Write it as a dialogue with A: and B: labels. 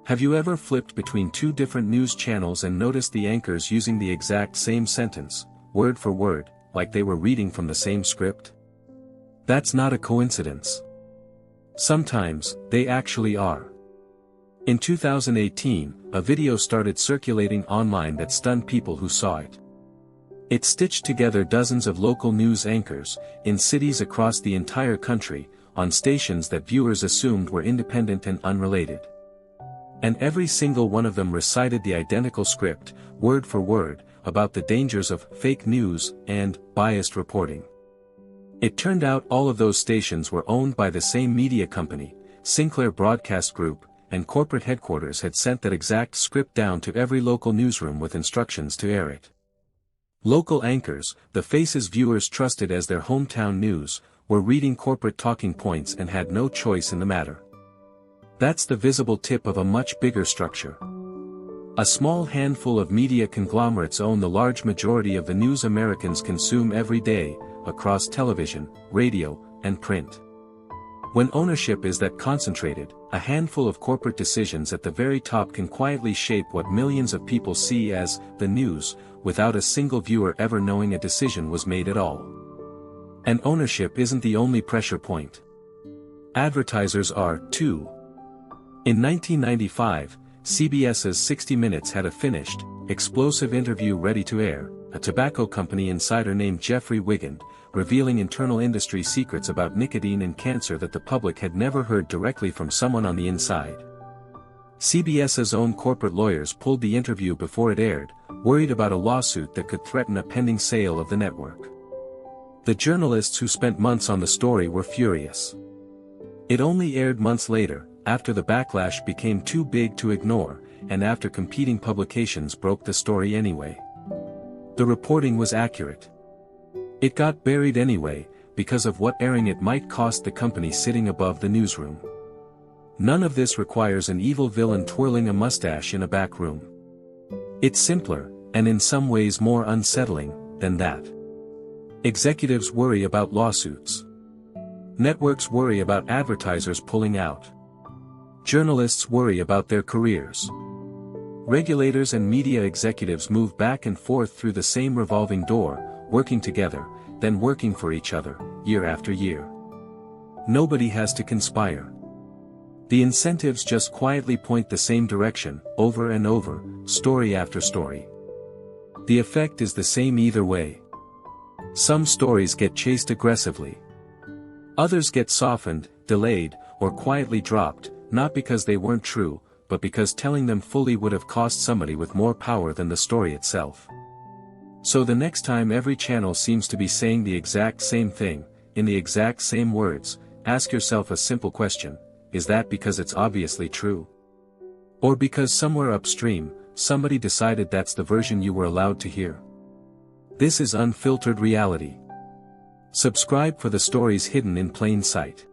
A: Have you ever flipped between two different news channels and noticed the anchors using the exact same sentence, word for word, like they were reading from the same script? That's not a coincidence. Sometimes, they actually are. In 2018, a video started circulating online that stunned people who saw it. It stitched together dozens of local news anchors, in cities across the entire country, on stations that viewers assumed were independent and unrelated. And every single one of them recited the identical script, word for word, about the dangers of fake news and biased reporting. It turned out all of those stations were owned by the same media company, Sinclair Broadcast Group, and corporate headquarters had sent that exact script down to every local newsroom with instructions to air it. Local anchors, the faces viewers trusted as their hometown news, were reading corporate talking points and had no choice in the matter. That's the visible tip of a much bigger structure. A small handful of media conglomerates own the large majority of the news Americans consume every day, across television, radio, and print. When ownership is that concentrated, a handful of corporate decisions at the very top can quietly shape what millions of people see as the news, without a single viewer ever knowing a decision was made at all. And ownership isn't the only pressure point. Advertisers are, too. In 1995, CBS's 60 Minutes had a finished, explosive interview ready to air, a tobacco company insider named Jeffrey Wigand, revealing internal industry secrets about nicotine and cancer that the public had never heard directly from someone on the inside. CBS's own corporate lawyers pulled the interview before it aired, worried about a lawsuit that could threaten a pending sale of the network. The journalists who spent months on the story were furious. It only aired months later, after the backlash became too big to ignore, and after competing publications broke the story anyway. The reporting was accurate. It got buried anyway, because of what airing it might cost the company sitting above the newsroom. None of this requires an evil villain twirling a mustache in a back room. It's simpler, and in some ways more unsettling, than that. Executives worry about lawsuits. Networks worry about advertisers pulling out. Journalists worry about their careers. Regulators and media executives move back and forth through the same revolving door, working together, then working for each other, year after year. Nobody has to conspire. The incentives just quietly point the same direction, over and over, story after story. The effect is the same either way. Some stories get chased aggressively. Others get softened, delayed, or quietly dropped, not because they weren't true, but because telling them fully would have cost somebody with more power than the story itself. So the next time every channel seems to be saying the exact same thing, in the exact same words, ask yourself a simple question: is that because it's obviously true? Or because somewhere upstream, somebody decided that's the version you were allowed to hear? This is Unfiltered Reality. Subscribe for the stories hidden in plain sight.